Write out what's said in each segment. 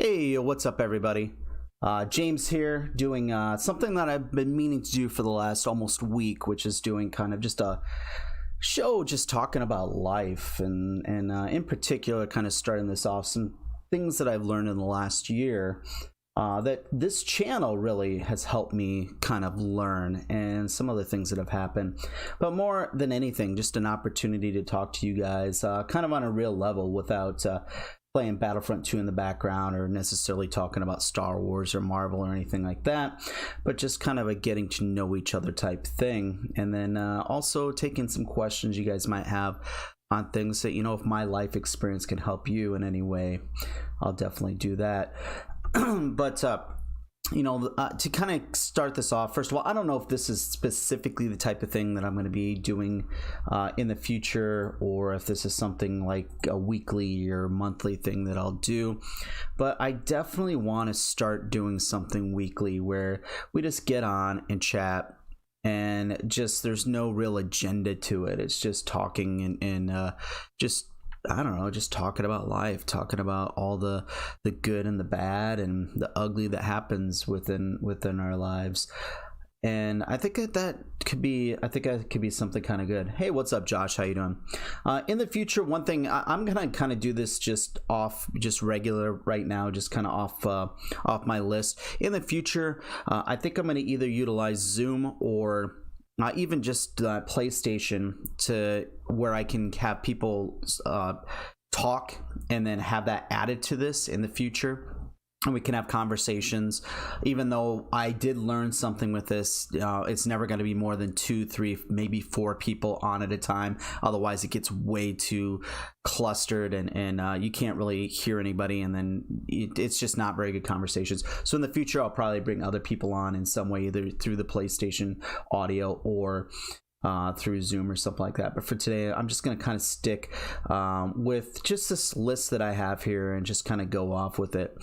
Hey, what's up, everybody? James here, doing something that I've been meaning to do for the last almost week, which is doing kind of just a show, just talking about life, and in particular, kind of starting this off some things that I've learned in the last year. That this channel really has helped me kind of learn, and some other things that have happened. But more than anything, just an opportunity to talk to you guys kind of on a real level without playing Battlefront 2 in the background or necessarily talking about Star Wars or Marvel or anything like that, but just kind of a getting to know each other type thing. And then also taking some questions you guys might have on things that, if my life experience can help you in any way, I'll definitely do that. But to kind of start this off, first of all, I don't know if this is specifically the type of thing that I'm going to be doing in the future, or if this is something like a weekly or monthly thing that I'll do. But I definitely want to start doing something weekly where we just get on and chat, and just there's no real agenda to it. It's just talking and just, I don't know, just talking about life, talking about all the good and the bad and the ugly that happens within our lives. And I think that could be something kind of good. Hey, what's up, Josh? How you doing? In the future, one thing I'm gonna kind of do this just regular right now, just kind of off my list. In the future, I think I'm gonna either utilize Zoom or even just PlayStation, to where I can have people talk and then have that added to this in the future, and we can have conversations. Even though I did learn something with this, it's never going to be more than 2, 3, maybe 4 people on at a time. Otherwise it gets way too clustered, and you can't really hear anybody, and then it's just not very good conversations. So in the future, I'll probably bring other people on in some way, either through the PlayStation audio or through Zoom or something like that. But for today, I'm just going to kind of stick with just this list that I have here and just kind of go off with it,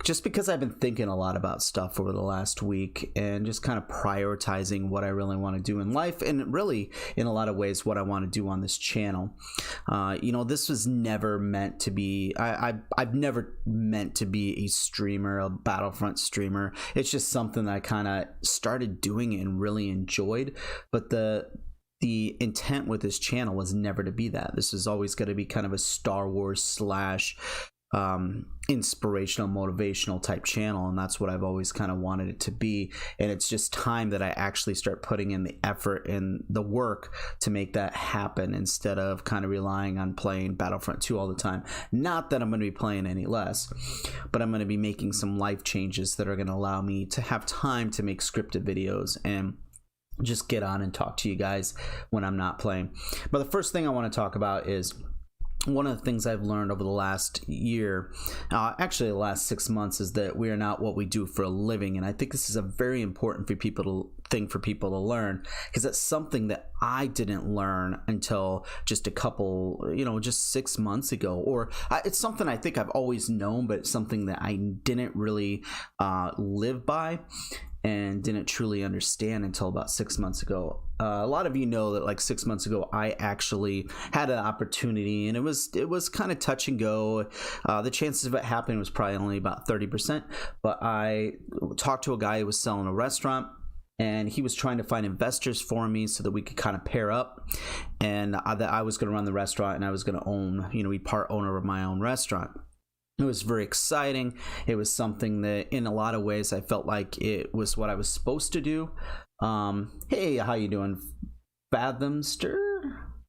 just because I've been thinking a lot about stuff over the last week, and just kind of prioritizing what I really want to do in life, and really in a lot of ways what I want to do on this channel. This was never meant to be, I've never meant to be a streamer, a Battlefront streamer. It's just something that I kind of started doing and really enjoyed. But the intent with this channel was never to be that. This is always going to be kind of a Star Wars slash inspirational, motivational type channel, and that's what I've always kind of wanted it to be. And it's just time that I actually start putting in the effort and the work to make that happen, instead of kind of relying on playing Battlefront 2 all the time. Not that I'm going to be playing any less, but I'm going to be making some life changes that are going to allow me to have time to make scripted videos and just get on and talk to you guys when I'm not playing. But the first thing I want to talk about is one of the things I've learned over the last year, actually the last 6 months, is that we are not what we do for a living. And I think this is a very important for people to learn, because it's something that I didn't learn until just just 6 months ago. Or it's something I think I've always known, but it's something that I didn't really live by and didn't truly understand until about 6 months ago. A lot of you know that, like, 6 months ago, I actually had an opportunity, and it was kind of touch and go. The chances of it happening was probably only about 30%. But I talked to a guy who was selling a restaurant, and he was trying to find investors for me so that we could kind of pair up, and that I was going to run the restaurant and I was going to own, be part owner of my own restaurant. It was very exciting. It was something that in a lot of ways I felt like it was what I was supposed to do. Hey, how you doing? Fathomster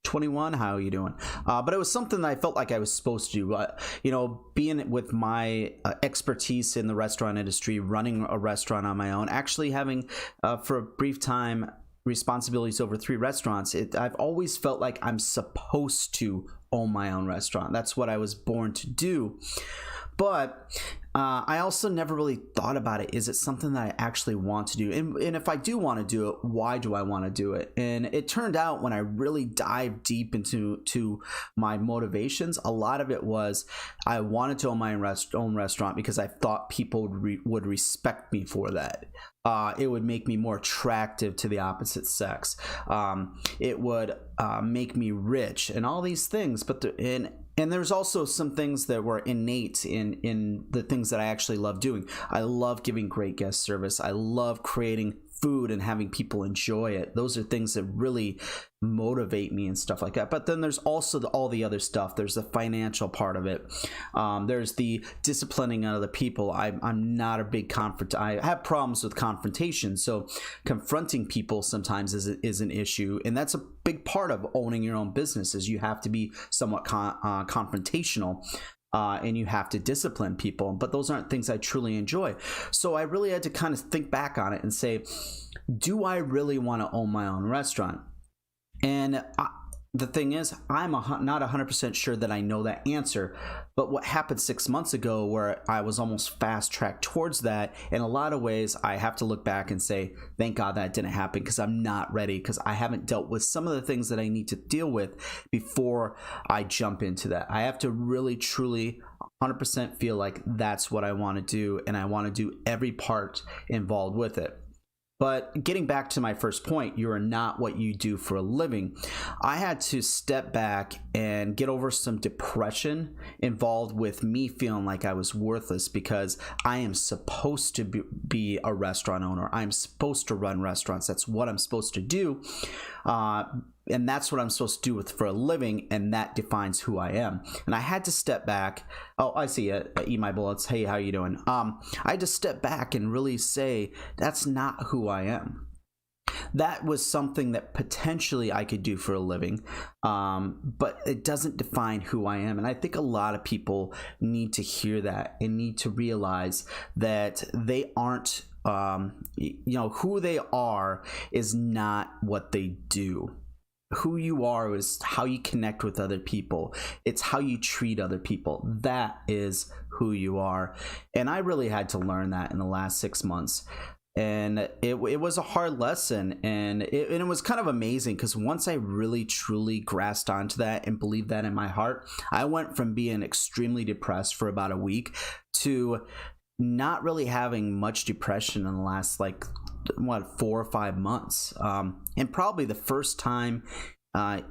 21, how are you doing? But it was something that I felt like I was supposed to do. Being with my expertise in the restaurant industry, running a restaurant on my own, actually having for a brief time responsibilities over 3 restaurants, I've always felt like I'm supposed to own my own restaurant. That's what I was born to do. But I also never really thought about it. Is it something that I actually want to do? And if I do want to do it, why do I want to do it? And it turned out, when I really dived deep into my motivations, a lot of it was I wanted to own my own restaurant because I thought people would respect me for that. It would make me more attractive to the opposite sex. It would make me rich and all these things. But And there's also some things that were innate in the things that I actually love doing. I love giving great guest service. I love creating food and having people enjoy it. Those are things that really motivate me and stuff like that. But then there's also all the other stuff. There's the financial part of it. There's the disciplining of the people. I'm not a big I have problems with confrontation. So confronting people sometimes is an issue. And that's a big part of owning your own business, is you have to be somewhat confrontational. And you have to discipline people, but those aren't things I truly enjoy. So I really had to kind of think back on it and say, do I really want to own my own restaurant? And the thing is, I'm not 100% sure that I know that answer. But what happened 6 months ago, where I was almost fast-tracked towards that, in a lot of ways, I have to look back and say, thank God that didn't happen, because I'm not ready, because I haven't dealt with some of the things that I need to deal with before I jump into that. I have to really, truly 100% feel like that's what I want to do, and I want to do every part involved with it. But getting back to my first point, you are not what you do for a living. I had to step back and get over some depression involved with me feeling like I was worthless, because I am supposed to be a restaurant owner. I'm supposed to run restaurants. That's what I'm supposed to do. And that's what I'm supposed to do for a living, and that defines who I am. And I had to step back. Oh, I see it. Eat My Bullets. Hey, how you doing? I had to step back and really say, that's not who I am. That was something that potentially I could do for a living, but it doesn't define who I am. And I think a lot of people need to hear that and need to realize that they aren't, who they are is not what they do. Who you are is how you connect with other people. It's how you treat other people. That is who you are. And I really had to learn that in the last 6 months. And it was a hard lesson, and it was kind of amazing, because once I really truly grasped onto that and believed that in my heart, I went from being extremely depressed for about a week to not really having much depression in the last 4 or 5 months, and probably the first time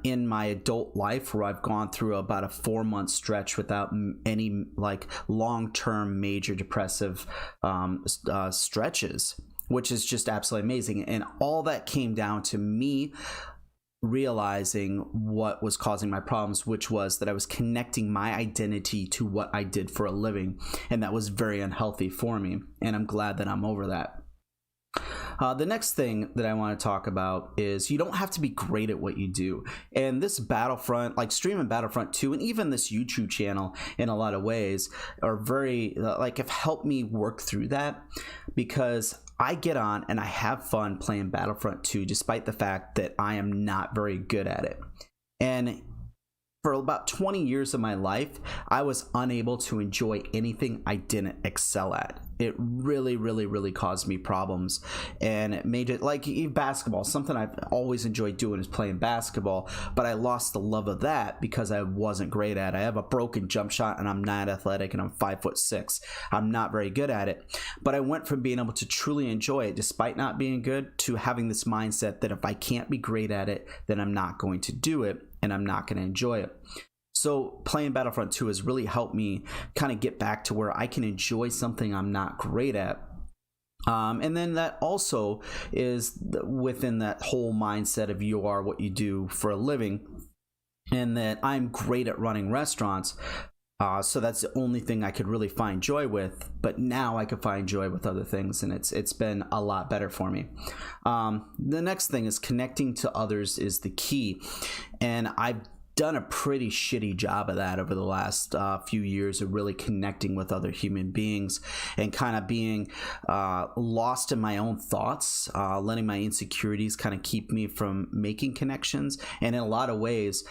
in my adult life where I've gone through about a 4-month stretch without any long-term major depressive stretches, which is just absolutely amazing. And all that came down to me realizing what was causing my problems, which was that I was connecting my identity to what I did for a living, and that was very unhealthy for me. And I'm glad that I'm over that. The next thing that I want to talk about is you don't have to be great at what you do. And this Battlefront, streaming Battlefront 2, and even this YouTube channel in a lot of ways are very, have helped me work through that, because I get on and I have fun playing Battlefront 2, despite the fact that I am not very good at it. And for about 20 years of my life, I was unable to enjoy anything I didn't excel at. It really, really, really caused me problems, and it made it basketball. Something I've always enjoyed doing is playing basketball, but I lost the love of that because I wasn't great at it. I have a broken jump shot, and I'm not athletic, and I'm 5'6". I'm not very good at it, but I went from being able to truly enjoy it despite not being good to having this mindset that if I can't be great at it, then I'm not going to do it, and I'm not going to enjoy it. So playing Battlefront 2 has really helped me kind of get back to where I can enjoy something I'm not great at. And then that also is within that whole mindset of you are what you do for a living, and that I'm great at running restaurants. So that's the only thing I could really find joy with, but now I could find joy with other things, and it's been a lot better for me. The next thing is connecting to others is the key, and I've done a pretty shitty job of that over the last few years, of really connecting with other human beings and kind of being lost in my own thoughts, letting my insecurities kind of keep me from making connections, and in a lot of ways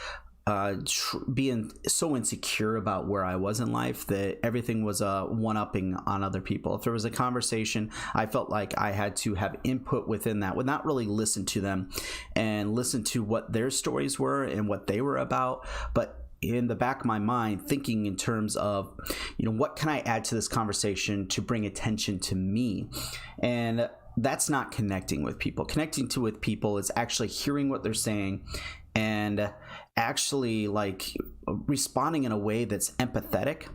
being so insecure about where I was in life that everything was a one-upping on other people. If there was a conversation, I felt like I had to have input within that, would not really listen to them and listen to what their stories were and what they were about, but in the back of my mind thinking in terms of, what can I add to this conversation to bring attention to me? And that's not connecting with people. Connecting with people is actually hearing what they're saying and actually like responding in a way that's empathetic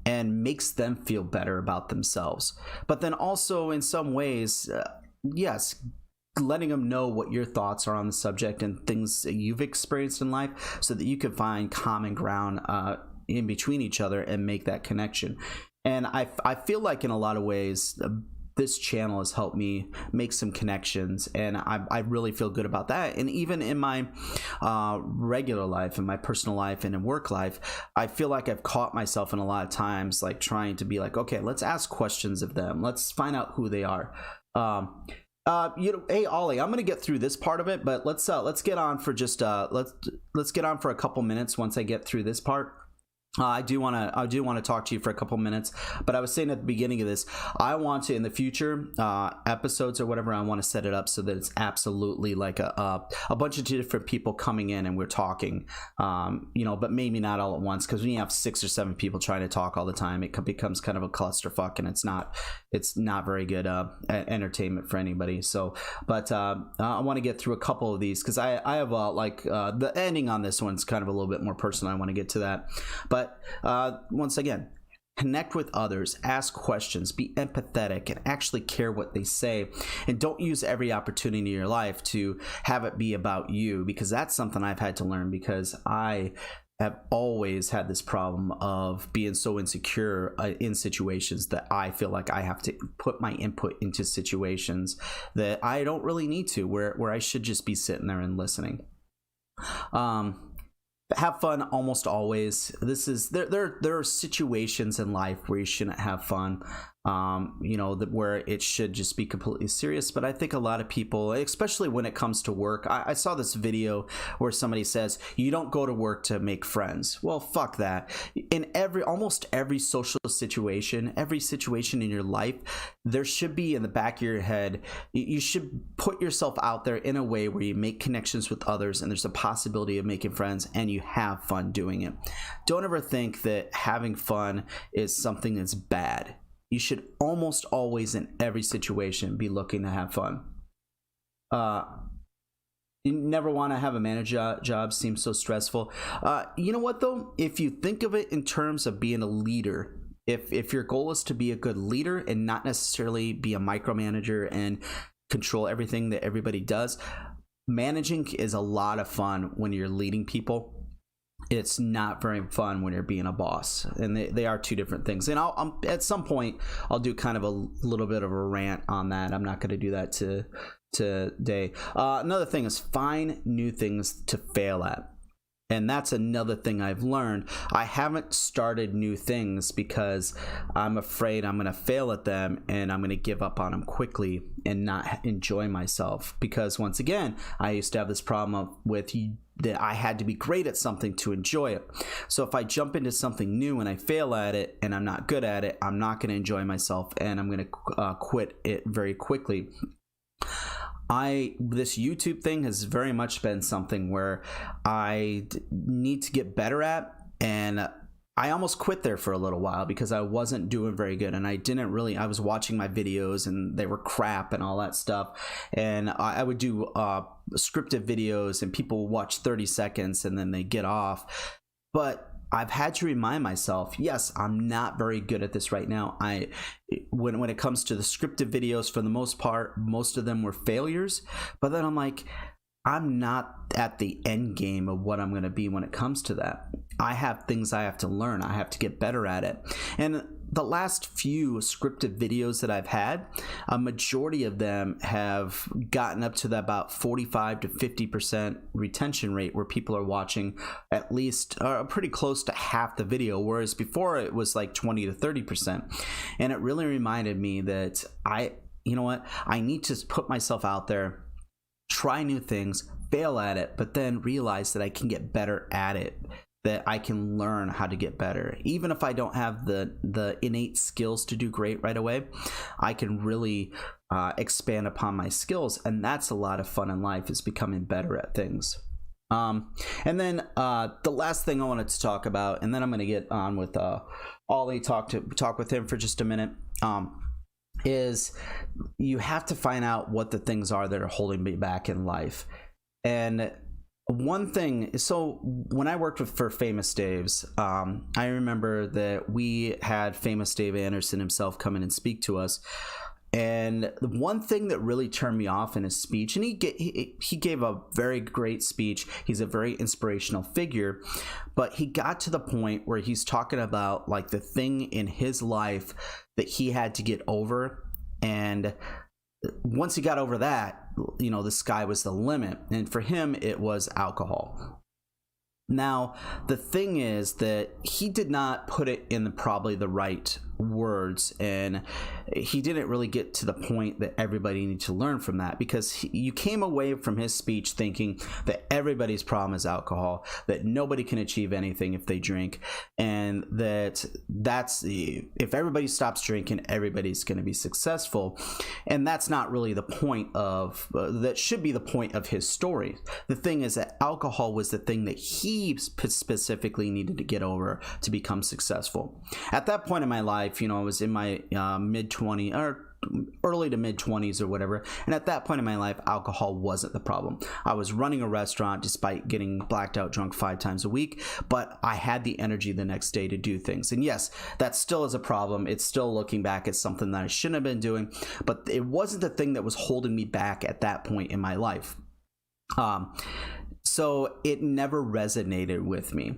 and makes them feel better about themselves. But then also in some ways, yes, letting them know what your thoughts are on the subject and things that you've experienced in life so that you can find common ground in between each other and make that connection. And I feel like in a lot of ways, this channel has helped me make some connections, and I really feel good about that. And even in my regular life, in my personal life, and in work life, I feel like I've caught myself in a lot of times like trying to be like, okay, let's ask questions of them, let's find out who they are. Hey Ollie, I'm gonna get through this part of it, but let's get on for just let's get on for a couple minutes once I get through this part. I do want to talk to you for a couple minutes, but I was saying at the beginning of this, I want to in the future episodes or whatever, I want to set it up so that it's absolutely like a bunch of different people coming in and we're talking, but maybe not all at once, because when you have 6 or 7 people trying to talk all the time, it becomes kind of a clusterfuck, and it's not very good entertainment for anybody. So, but I want to get through a couple of these because I have the ending on this one's kind of a little bit more personal. I want to get to that, but once again, connect with others, ask questions, be empathetic, and actually care what they say. And don't use every opportunity in your life to have it be about you, because that's something I've had to learn, because I have always had this problem of being so insecure in situations that I feel like I have to put my input into situations that I don't really need to, where I should just be sitting there and listening. Have fun almost always. There are situations in life where you shouldn't have fun, where it should just be completely serious. But I think a lot of people, especially when it comes to work, I saw this video where somebody says you don't go to work to make friends. Well, fuck that. In almost every social situation, every situation in your life, there should be in the back of your head, you should put yourself out there in a way where you make connections with others and there's a possibility of making friends and you have fun doing it. Don't ever think that having fun is something that's bad. You should almost always in every situation be looking to have fun. You never want to have a manager job, seems so stressful. You know what though? If you think of it in terms of being a leader, if your goal is to be a good leader and not necessarily be a micromanager and control everything that everybody does, managing is a lot of fun when you're leading people. It's not very fun when you're being a boss, and they are two different things. And I'll at some point I'll do kind of a little bit of a rant on that. I'm not going to do that today. Another thing is find new things to fail at. And that's another thing I've learned. I haven't started new things because I'm afraid I'm going to fail at them and I'm going to give up on them quickly and not enjoy myself. Because once again, I used to have this problem with that I had to be great at something to enjoy it. So if I jump into something new and I fail at it and I'm not good at it, I'm not going to enjoy myself and I'm going to quit it very quickly. This YouTube thing has very much been something where I need to get better at, and I almost quit there for a little while because I wasn't doing very good, and I was watching my videos and they were crap and all that stuff, and I would do scripted videos and people would watch 30 seconds and then they get off. But I've had to remind myself, yes, I'm not very good at this right now. When it comes to the scripted videos, for the most part, most of them were failures. But then I'm like, I'm not at the end game of what I'm going to be when it comes to that. I have things I have to learn. I have to get better at it. And the last few scripted videos that I've had, a majority of them have gotten up to the about 45 to 50% retention rate, where people are watching at least pretty close to half the video, whereas before it was like 20 to 30%. And it really reminded me that I need to put myself out there, try new things, fail at it, but then realize that I can get better at it, that I can learn how to get better. Even if I don't have the innate skills to do great right away, I can really expand upon my skills. And that's a lot of fun in life, is becoming better at things. And then the last thing I wanted to talk about, and then I'm going to get on with Ollie, talk with him for just a minute, is you have to find out what the things are that are holding me back in life. And One thing, so when I worked for Famous Dave's, I remember that we had Famous Dave Anderson himself come in and speak to us. And the one thing that really turned me off in his speech, and he gave a very great speech. He's a very inspirational figure, but he got to the point where he's talking about like the thing in his life that he had to get over. And once he got over that, the sky was the limit. And for him, it was alcohol. Now, the thing is that he did not put it in probably the right words, and he didn't really get to the point that everybody needed to learn from that, because you came away from his speech thinking that everybody's problem is alcohol, that nobody can achieve anything if they drink, and that's if everybody stops drinking, everybody's going to be successful. And that's not really the point of that should be the point of his story. The thing is that alcohol was the thing that he specifically needed to get over to become successful. At that point in my life, I was in my mid-20s or early to mid-20s or whatever, and at that point in my life, alcohol wasn't the problem. I was running a restaurant despite getting blacked out drunk 5 times a week, but I had the energy the next day to do things. And yes, that still is a problem. It's still, looking back, it's something that I shouldn't have been doing, but it wasn't the thing that was holding me back at that point in my life. So it never resonated with me.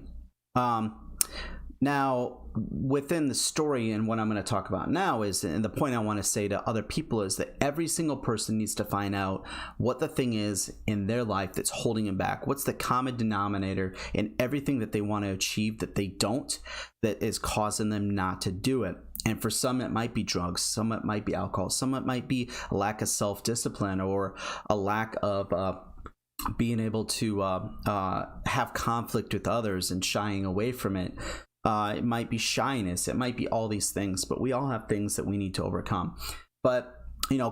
Now, within the story, and what I'm going to talk about now is, and the point I want to say to other people is that every single person needs to find out what the thing is in their life that's holding them back. What's the common denominator in everything that they want to achieve that they don't, that is causing them not to do it. And for some, it might be drugs. Some it might be alcohol. Some it might be a lack of self-discipline, or a lack of being able to have conflict with others and shying away from it. It might be shyness. It might be all these things, but we all have things that we need to overcome. But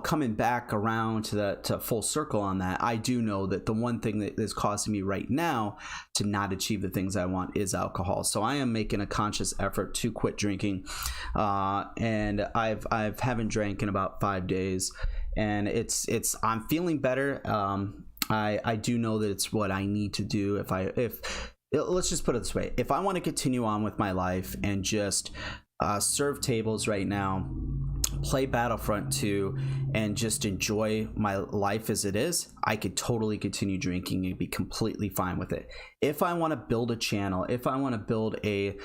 coming back around to full circle on that, I do know that the one thing that is causing me right now to not achieve the things I want is alcohol. So I am making a conscious effort to quit drinking, and I've haven't drank in about 5 days, and I'm feeling better. I do know that it's what I need to do. Let's just put it this way. If I want to continue on with my life and just serve tables right now, play Battlefront 2, and just enjoy my life as it is, I could totally continue drinking and be completely fine with it. If I want to build a channel, if I want to build a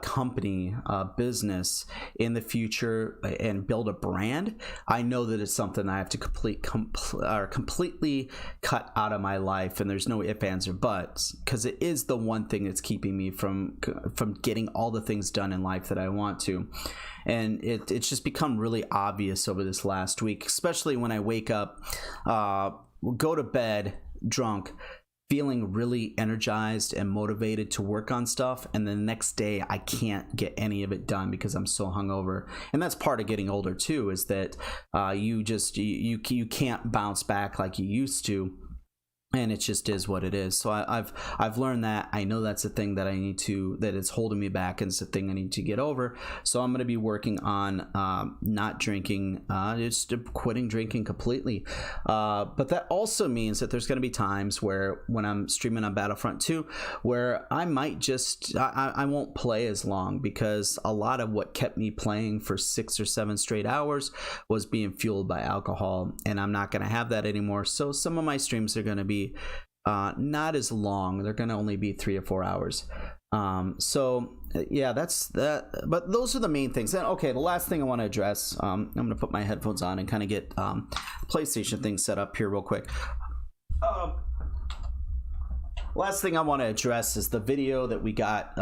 company, a business in the future, and build a brand, I know that it's something I have to completely cut out of my life, and there's no ifs, ands, or buts, because it is the one thing that's keeping me from getting all the things done in life that I want to. And it's just become really obvious over this last week, especially when I wake up, go to bed drunk, feeling really energized and motivated to work on stuff, and the next day I can't get any of it done because I'm so hungover. And that's part of getting older too, is that you can't bounce back like you used to. And it just is what it is. So I've learned that. I know that's a thing that that is holding me back, and it's a thing I need to get over. So I'm going to be working on not drinking, just quitting drinking completely. But that also means that there's going to be times where, when I'm streaming on Battlefront 2, where I might just I won't play as long, because a lot of what kept me playing for 6 or 7 straight hours was being fueled by alcohol, and I'm not going to have that anymore. So some of my streams are going to be not as long. They're going to only be 3 or 4 hours. So yeah, that's that. But those are the main things. And okay, the last thing I want to address, I'm going to put my headphones on and kind of get PlayStation things set up here real quick. Last thing I want to address is the video that we got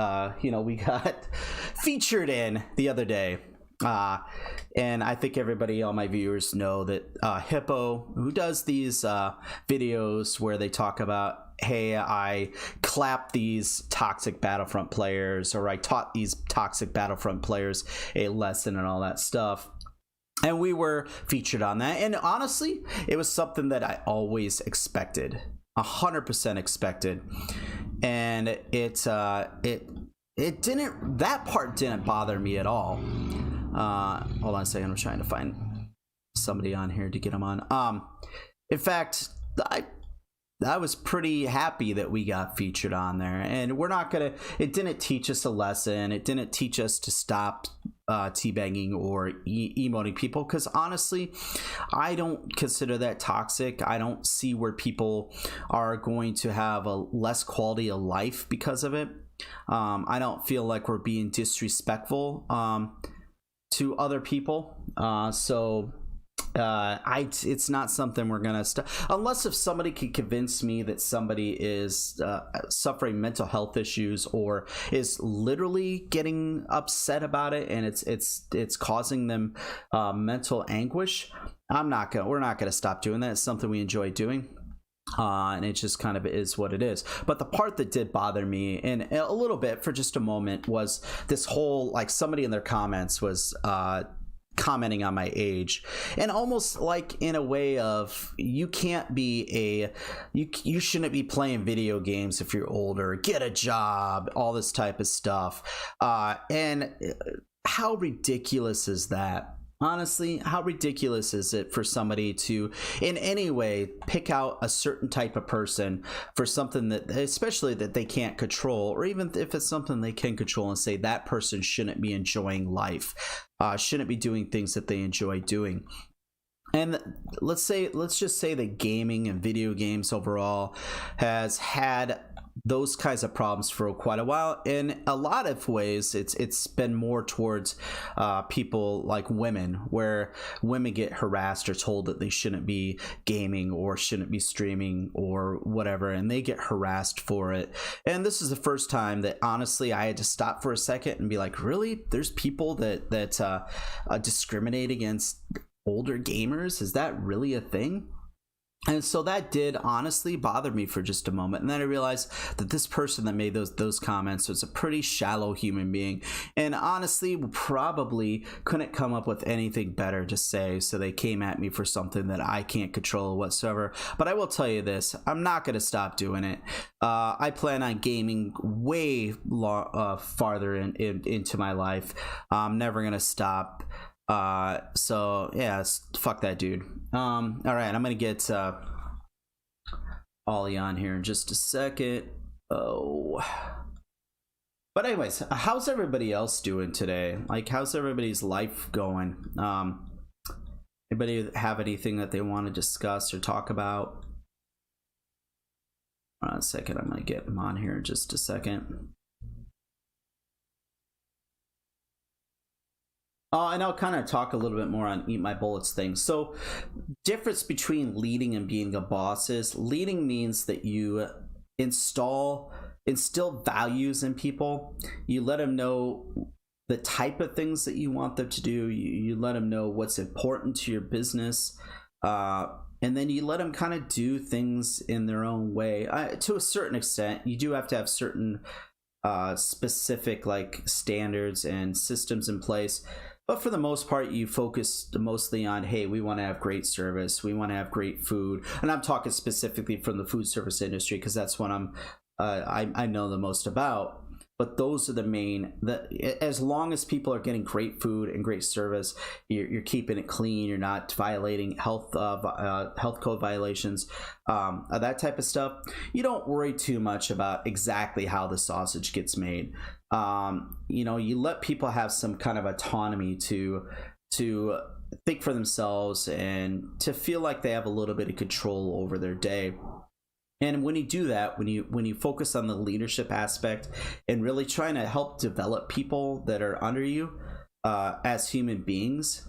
featured in the other day. And I think everybody, all my viewers, know that Hippo, who does these videos where they talk about, hey, I clapped these toxic Battlefront players, or I taught these toxic Battlefront players a lesson, and all that stuff. And we were featured on that. And honestly, it was something that I always expected, 100% expected. And it didn't, that part didn't bother me at all. Hold on a second, I'm trying to find somebody on here to get them on. In fact, I was pretty happy that we got featured on there. And we're not gonna, it didn't teach us a lesson. It didn't teach us to stop teabagging or emoting people, because honestly, I don't consider that toxic. I don't see where people are going to have a less quality of life because of it. I don't feel like we're being disrespectful to other people. It's not something we're gonna unless if somebody can convince me that somebody is suffering mental health issues or is literally getting upset about it and it's causing them mental anguish. We're not gonna stop doing that. It's something we enjoy doing. And it just kind of is what it is. But the part that did bother me and a little bit for just a moment was this whole, like, somebody in their comments was commenting on my age, and almost like in a way of, you can't be you shouldn't be playing video games if you're older, get a job, all this type of stuff. And how ridiculous is that? Honestly, how ridiculous is it for somebody to in any way pick out a certain type of person for something that, especially that they can't control, or even if it's something they can control, and say that person shouldn't be enjoying life, shouldn't be doing things that they enjoy doing. And let's just say that gaming and video games overall has had those kinds of problems for quite a while. In a lot of ways, it's been more towards people like women, where women get harassed or told that they shouldn't be gaming or shouldn't be streaming or whatever, and they get harassed for it. And this is the first time that honestly I had to stop for a second and be like, really? There's people that discriminate against older gamers? Is that really a thing? And so that did honestly bother me for just a moment. And then I realized that this person that made those comments was a pretty shallow human being, and honestly probably couldn't come up with anything better to say, so they came at me for something that I can't control whatsoever. But I will tell you this, I'm not going to stop doing it. I plan on gaming way farther into my life. I'm never going to stop. So yeah, fuck that dude. All right, I'm gonna get Ollie on here in just a second. Oh, but anyways, how's everybody else doing today? Like, how's everybody's life going? Anybody have anything that they want to discuss or talk about? Hold on a second, I'm gonna get him on here in just a second. And I'll kind of talk a little bit more on Eat My Bullets thing. So, difference between leading and being a boss is, leading means that you instill values in people. You let them know the type of things that you want them to do. You let them know what's important to your business. And then you let them kind of do things in their own way. To a certain extent, you do have to have certain specific like standards and systems in place. But for the most part, you focus mostly on, hey, we want to have great service, we want to have great food, and I'm talking specifically from the food service industry because that's what I know the most about. But those are the main. As long as people are getting great food and great service, you're keeping it clean. You're not violating health code violations, that type of stuff. You don't worry too much about exactly how the sausage gets made. You let people have some kind of autonomy to think for themselves and to feel like they have a little bit of control over their day. And when you do that, when you focus on the leadership aspect and really trying to help develop people that are under you as human beings,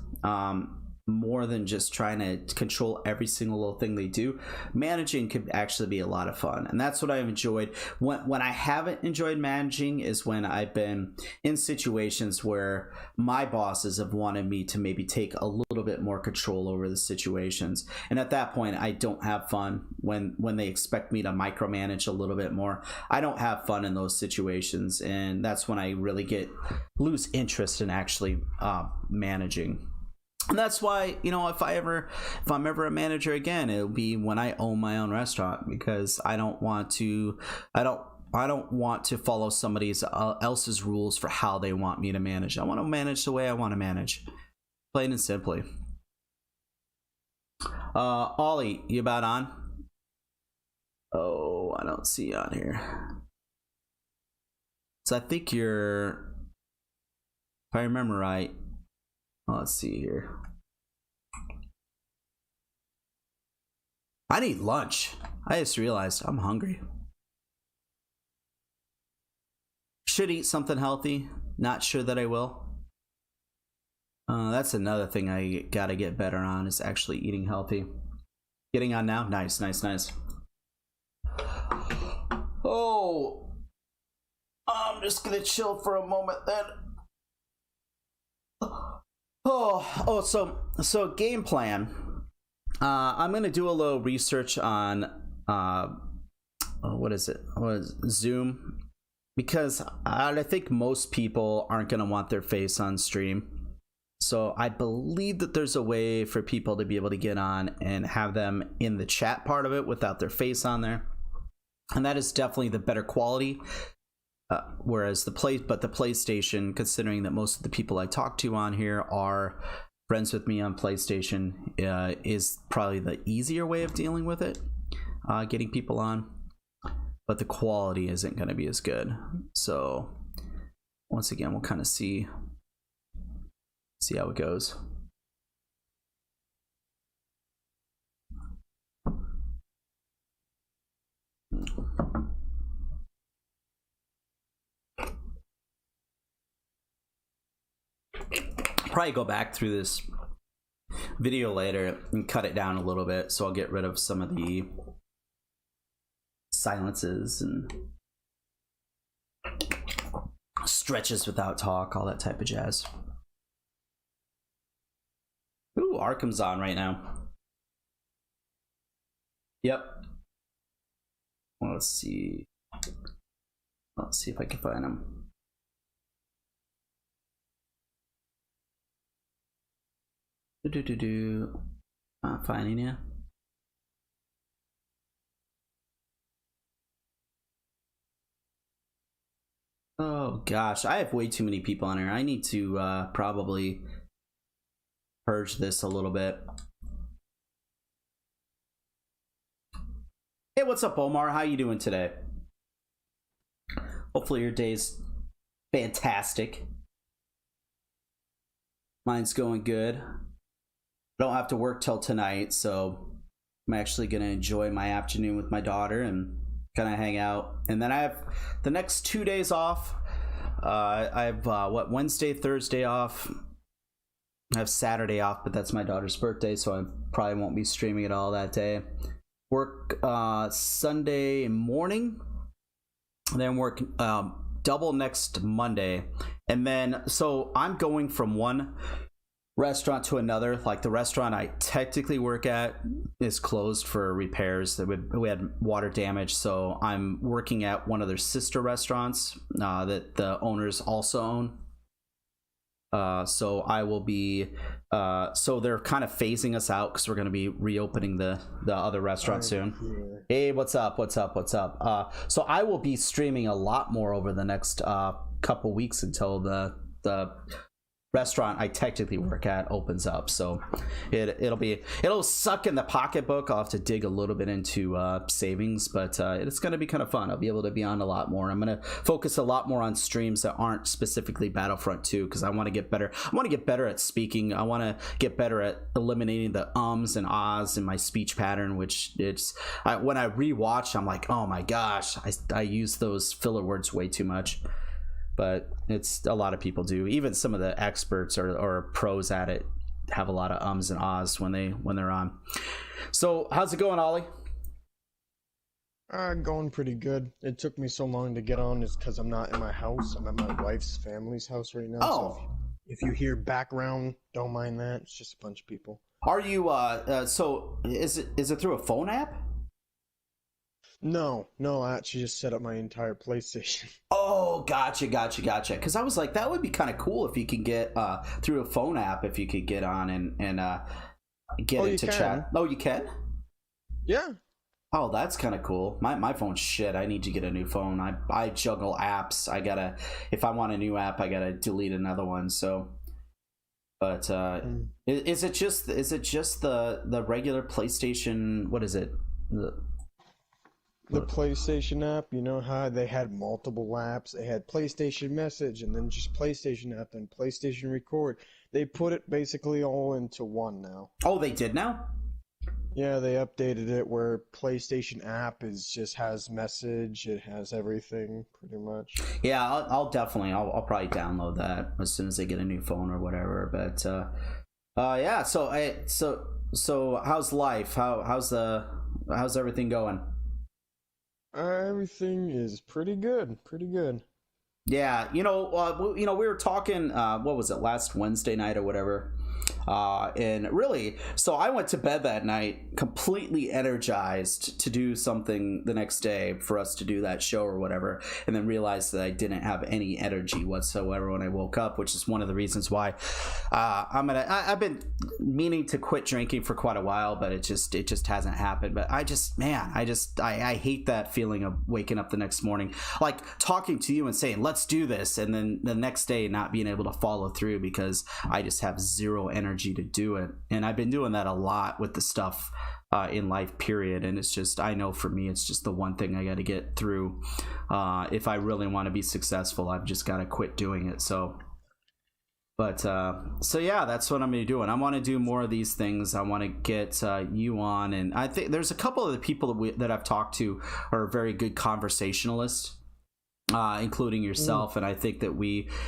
more than just trying to control every single little thing they do, managing could actually be a lot of fun. And that's what I've enjoyed. When I haven't enjoyed managing is when I've been in situations where my bosses have wanted me to maybe take a little bit more control over the situations, and at that point I don't have fun. When they expect me to micromanage a little bit more, I don't have fun in those situations, and that's when I really lose interest in actually managing. And that's why, if I'm ever a manager again, it'll be when I own my own restaurant, because I don't want to follow somebody else's rules for how they want me to manage. I want to manage the way I want to manage, plain and simply. Ollie, you about on? Oh, I don't see on here. So I think you're, if I remember right, let's see here. I need lunch. I just realized I'm hungry. Should eat something healthy. Not sure that I will. That's another thing I gotta get better on, is actually eating healthy. Getting on now? Nice, nice, nice. Oh, I'm just gonna chill for a moment then. So game plan. I'm gonna do a little research on what is Zoom, because I think most people aren't gonna want their face on stream. So I believe that there's a way for people to be able to get on and have them in the chat part of it without their face on there, and that is definitely the better quality. Whereas the PlayStation, considering that most of the people I talk to on here are friends with me on PlayStation, is probably the easier way of dealing with it, getting people on. But the quality isn't going to be as good. So once again, we'll kind of see how it goes. Probably go back through this video later and cut it down a little bit, so I'll get rid of some of the silences and stretches without talk, all that type of jazz. Ooh, Arkham's on right now. Yep. Well, let's see if I can find him. Not finding you. Oh gosh, I have way too many people on here. I need to probably purge this a little bit. Hey, what's up, Omar? How you doing today? Hopefully your day's fantastic. Mine's going good. I don't have to work till tonight, so I'm actually gonna enjoy my afternoon with my daughter and kind of hang out. And then I have the next 2 days off. I have Wednesday, Thursday off. I have Saturday off, but that's my daughter's birthday, so I probably won't be streaming at all that day. Work Sunday morning, and then work double next Monday. And then so I'm going from one restaurant to another. Like, the restaurant I technically work at is closed for repairs. We had water damage, so I'm working at one of their sister restaurants that the owners also own. So I will be so they're kind of phasing us out because we're going to be reopening the other restaurant soon. Hey, what's up? So I will be streaming a lot more over the next couple weeks until the restaurant I technically work at opens up. So it'll suck in the pocketbook. I'll have to dig a little bit into savings, but it's going to be kind of fun. I'll be able to be on a lot more. I'm going to focus a lot more on streams that aren't specifically Battlefront 2, because I want to get better. I want to get better at speaking. I want to get better at eliminating the ums and ahs in my speech pattern, which when I rewatch, I'm like, oh my gosh, I use those filler words way too much. But it's a lot of people do. Even some of the experts or pros at it have a lot of ums and ahs when they're on. So how's it going, Ollie? Going pretty good. It took me so long to get on is because I'm not in my house. I'm at my wife's family's house right now. Oh. So if you hear background, don't mind that. It's just a bunch of people. Are you so is it through a phone app? No, I actually just set up my entire PlayStation. Oh, gotcha. Because I was like, that would be kind of cool if you could get through a phone app, if you could get on and get into chat. Oh, you can? Yeah. Oh, that's kind of cool. My phone's shit. I need to get a new phone. I juggle apps. If I want a new app, I gotta delete another one. So, but is it just the regular PlayStation? What is it? the PlayStation app, you know how they had multiple apps? They had PlayStation Message and then just PlayStation app, then PlayStation Record. They put it basically all into one now. Oh, they did now? Yeah, they updated it where PlayStation app is just has message, it has everything pretty much. Yeah, I'll definitely, I'll probably download that as soon as I get a new phone or whatever. But yeah. So how's life? How's everything going? Everything is pretty good, pretty good. Yeah, we were talking. What was it, last Wednesday night or whatever? And really, so I went to bed that night completely energized to do something the next day for us to do that show or whatever, and then realized that I didn't have any energy whatsoever when I woke up, which is one of the reasons why I've been meaning to quit drinking for quite a while, but it just hasn't happened. But I hate that feeling of waking up the next morning, like talking to you and saying let's do this, and then the next day not being able to follow through because I just have zero energy to do it. And I've been doing that a lot with the stuff in life, period. And it's just, I know for me, it's just the one thing I got to get through. If I really want to be successful, I've just got to quit doing it. So yeah, that's what I'm gonna be doing. I want to do more of these things. I want to get you on, and I think there's a couple of the people that I've talked to are very good conversationalists, including yourself. And I think that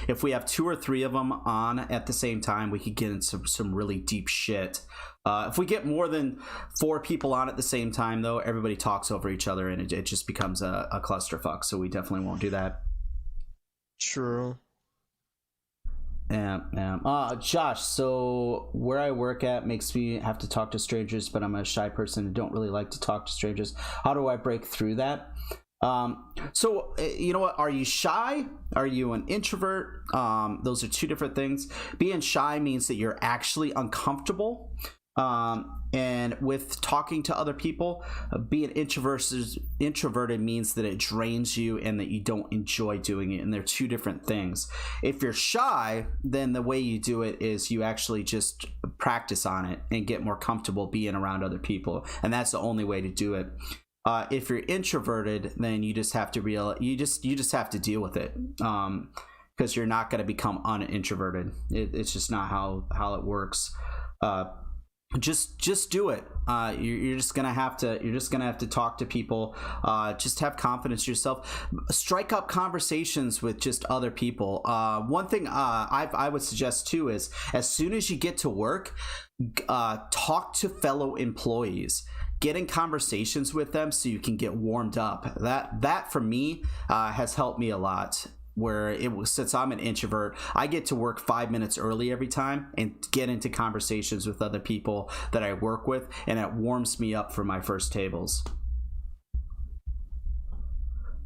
if we have 2 or 3 of them on at the same time, we could get into some really deep shit. If we get more than 4 people on at the same time, though, everybody talks over each other and it just becomes a clusterfuck. So we definitely won't do that. True. Yeah. Josh, so where I work at makes me have to talk to strangers, but I'm a shy person and don't really like to talk to strangers. How do I break through that? So you know what? Are you shy? Are you an introvert? Those are 2 different things. Being shy means that you're actually uncomfortable. And with talking to other people, being introverted means that it drains you and that you don't enjoy doing it. And they're 2 different things. If you're shy, then the way you do it is you actually just practice on it and get more comfortable being around other people. And that's the only way to do it. If you're introverted, then you just have to you just have to deal with it, because you're not going to become unintroverted. It's just not how it works. Just do it. You're just gonna have to talk to people. Just have confidence in yourself. Strike up conversations with just other people. One thing I would suggest too is, as soon as you get to work, talk to fellow employees. Get in conversations with them so you can get warmed up. That for me has helped me a lot. Where it was, since I'm an introvert, I get to work 5 minutes early every time and get into conversations with other people that I work with, and it warms me up for my first tables.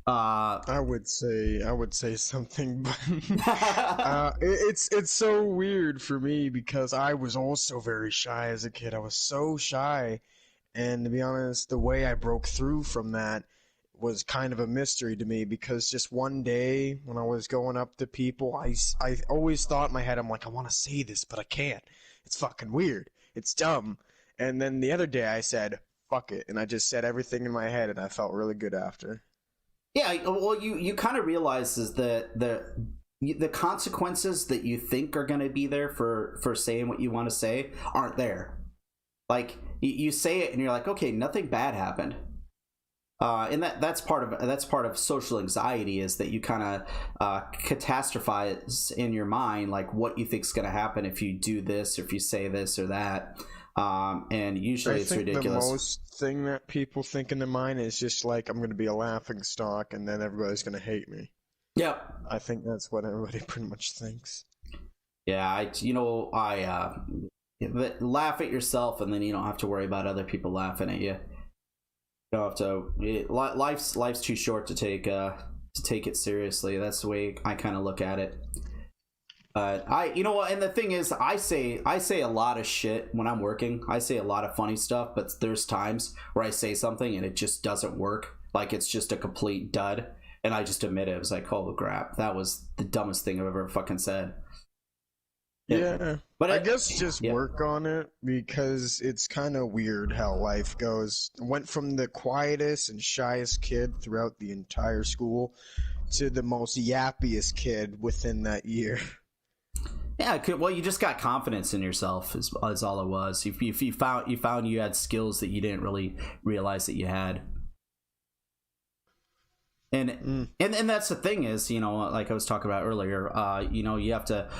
I would say something, but it's so weird for me because I was also very shy as a kid. I was so shy, and to be honest, the way I broke through from that was kind of a mystery to me, because just one day when I was going up to people, I always thought in my head, I'm like, I want to say this, but I can't. It's fucking weird. It's dumb. And then the other day I said, fuck it. And I just said everything in my head, and I felt really good after. Yeah, well, you kind of realize is that the consequences that you think are going to be there for saying what you want to say aren't there. Like, you say it and you're like, okay, nothing bad happened. And that's part of social anxiety, is that you kind of catastrophize in your mind like what you think is going to happen if you do this or if you say this or that, and usually it's ridiculous. The most thing that people think in their mind is just like, I'm going to be a laughing stock and then everybody's going to hate me. Yep. I think that's what everybody pretty much thinks. Yeah, I laugh at yourself and then you don't have to worry about other people laughing at you. You don't have to. Life's too short to take it seriously. That's the way I kind of look at it. And the thing is, I say a lot of shit when I'm working. I say a lot of funny stuff, but there's times where I say something and it just doesn't work. Like, it's just a complete dud, and I just admit it. It was like, holy crap, that was the dumbest thing I've ever fucking said. Yeah, But I guess just yeah. work on it because it's kind of weird how life goes. Went from the quietest and shyest kid throughout the entire school to the most yappiest kid within that year. Yeah, well, you just got confidence in yourself is all it was. You found you had skills that you didn't really realize that you had. And that's the thing is, like I was talking about earlier, you have to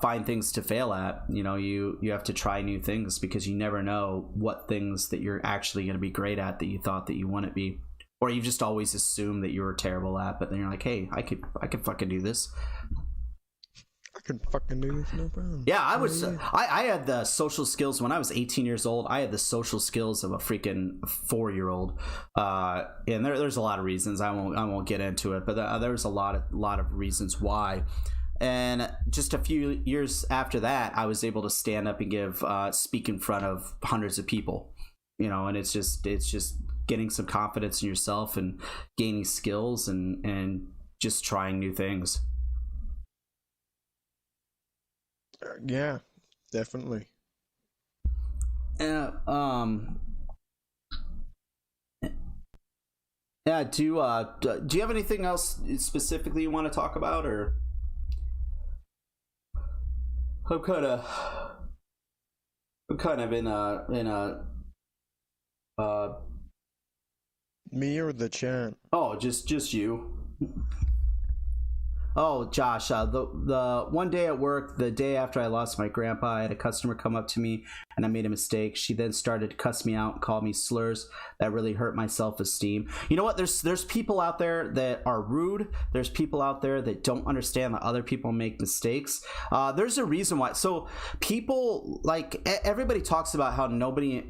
find things to fail at. You have to try new things because you never know what things that you're actually going to be great at that you thought that you wouldn't be, or you just always assume that you were terrible at. But then you're like, hey, I could fucking do this. I can fucking do this, no problem. Yeah, I had the social skills when I was 18 years old. I had the social skills of a freaking 4-year-old, and there's a lot of reasons. I won't get into it, but there's a lot of reasons why. And just a few years after that, I was able to stand up and speak in front of hundreds of people. And it's just getting some confidence in yourself and gaining skills and just trying new things. Yeah, definitely. Yeah. Yeah. Do you have anything else specifically you want to talk about, or I'm kind of in a Me or the chat? oh, just you. Oh, Josh, the one day at work, the day after I lost my grandpa, I had a customer come up to me and I made a mistake. She then started to cuss me out and call me slurs. That really hurt my self-esteem. You know what? There's people out there that are rude. There's people out there that don't understand that other people make mistakes. There's a reason why. So people, like, everybody talks about how nobody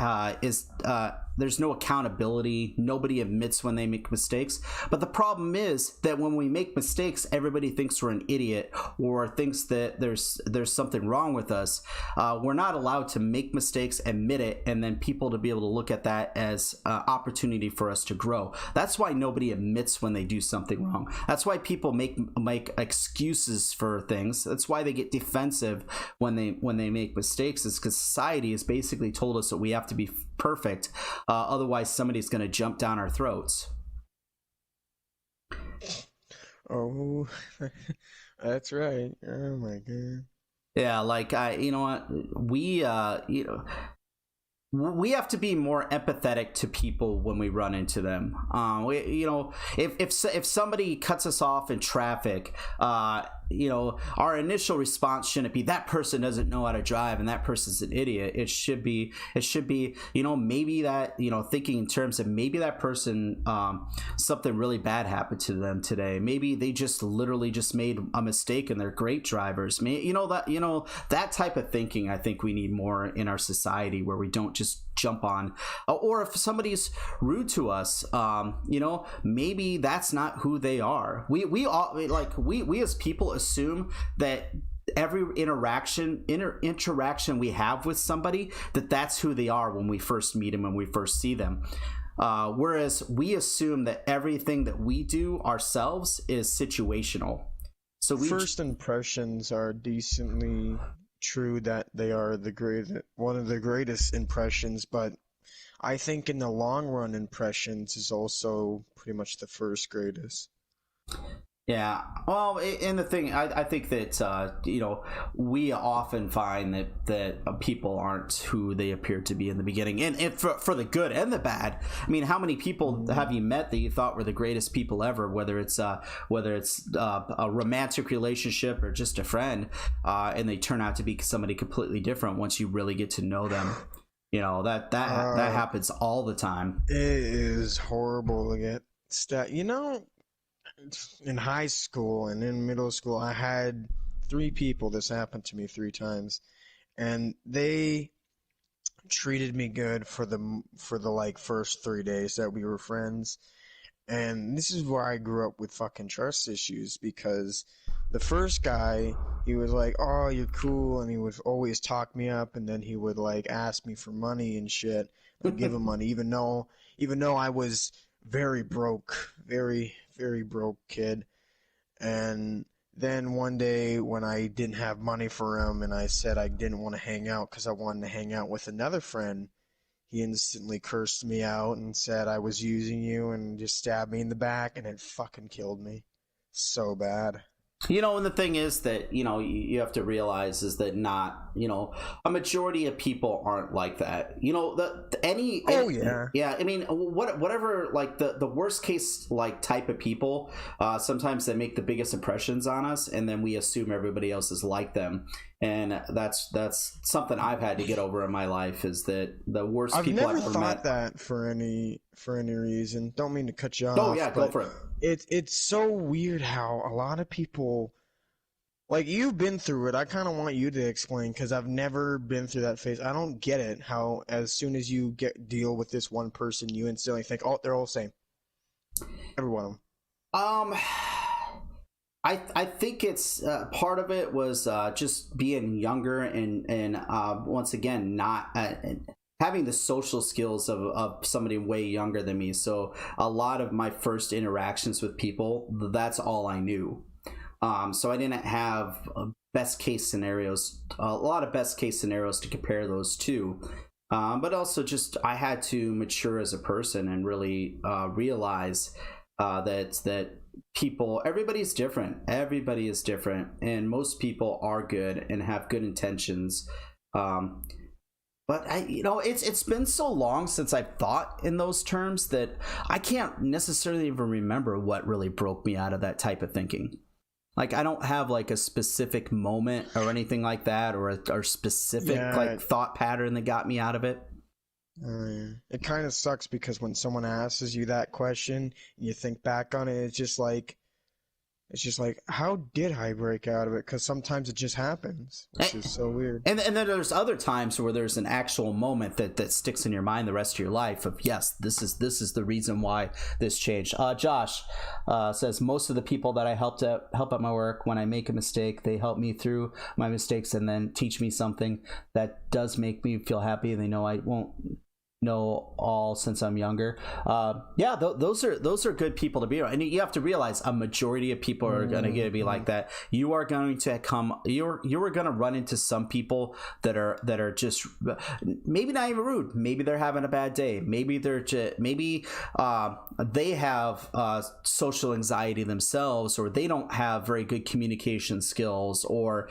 there's no accountability. Nobody admits when they make mistakes. But the problem is that when we make mistakes, everybody thinks we're an idiot or thinks that there's something wrong with us. We're not allowed to make mistakes, admit it, and then people to be able to look at that as opportunity for us to grow. That's why nobody admits when they do something wrong. That's why people make excuses for things. That's why they get defensive when they make mistakes. Is because society has basically told us that we have to be perfect. Otherwise, somebody's going to jump down our throats. Oh, that's right. Oh my god. Yeah, like you know what, we we have to be more empathetic to people when we run into them. If somebody cuts us off in traffic, our initial response shouldn't be that person doesn't know how to drive and that person's an idiot. It should be maybe that, thinking in terms of maybe that person, something really bad happened to them today. Maybe they just literally just made a mistake and they're great drivers. That type of thinking, I think we need more in our society, where we don't just jump on, or if somebody's rude to us, maybe that's not who they are. We all, we as people assume that every interaction we have with somebody, that's who they are when we first meet them and we first see them. Whereas we assume that everything that we do ourselves is situational. So first impressions are decently true that they are one of the greatest impressions, but I think in the long run, impressions is also pretty much the first greatest. Yeah, well, and the thing, I think that we often find that people aren't who they appear to be in the beginning, and for the good and the bad. I mean, how many people have you met that you thought were the greatest people ever? Whether it's a romantic relationship or just a friend, and they turn out to be somebody completely different once you really get to know them. That happens all the time. It is horrible to get in high school and in middle school, I had 3 people. This happened to me 3 times, and they treated me good for the first 3 days that we were friends. And this is where I grew up with fucking trust issues, because the first guy, he was like, "Oh, you're cool," and he would always talk me up, and then he would ask me for money and shit. I'd give him money, even though I was very broke, very, very broke kid. And Then one day when I didn't have money for him and I said I didn't want to hang out because I wanted to hang out with another friend, he instantly cursed me out and said I was using you and just stabbed me in the back, and it fucking killed me so bad. You know, and the thing is that, you know, you have to realize is that not, you know, a majority of people aren't like that. You know, Oh yeah. yeah, I mean, whatever, like the worst case, like type of people, sometimes they make the biggest impressions on us, and then we assume everybody else is like them. And that's something I've had to get over in my life, is that the worst I've people never I've ever thought met. that for any reason. Don't mean to cut you Oh off, yeah, go but for it. it's so weird how a lot of people, like, you've been through it. I kind of want you to explain because I've never been through that phase. I don't get it. How as soon as you deal with this one person, you instantly think, oh, they're all the same. Every one of them. Um, I think it's part of it was just being younger and once again not having the social skills of somebody way younger than me. So a lot of my first interactions with people, that's all I knew. So I didn't have best case scenarios, a lot of best case scenarios to compare those to. But also just I had to mature as a person and really realize that people, everybody is different, and most people are good and have good intentions. But you know, it's been so long since I've thought in those terms that I can't necessarily even remember what really broke me out of that type of thinking. Like, I don't have like a specific moment or anything like that, or a specific Yeah. like thought pattern that got me out of it. It kind of sucks because when someone asks you that question and you think back on it, it's just like, how did I break out of it? Because sometimes it just happens, which is so weird. And then there's other times where there's an actual moment that sticks in your mind the rest of your life of, yes, this is the reason why this changed. Josh says, most of the people that I help at my work, when I make a mistake, they help me through my mistakes and then teach me something that does make me feel happy. They know I won't know all since I'm younger. Yeah, those are good people to be around. And you have to realize a majority of people are going to be like that. You are going to you are going to run into some people that are just maybe not even rude. Maybe they're having a bad day. Maybe they're just, maybe they have social anxiety themselves, or they don't have very good communication skills, or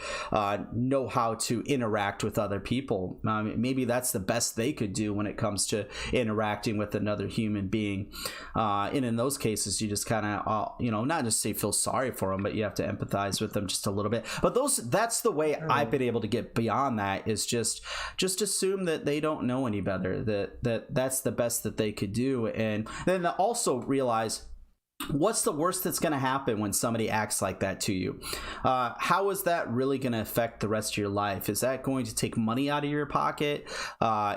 know how to interact with other people. Maybe that's the best they could do when it comes to interacting with another human being, and in those cases you just kind of not just say feel sorry for them, but you have to empathize with them just a little bit. But that's the way I've been able to get beyond that, is just assume that they don't know any better, that's the best that they could do, and then also realize what's the worst that's going to happen when somebody acts like that to you. How is that really going to affect the rest of your life? Is that going to take money out of your pocket?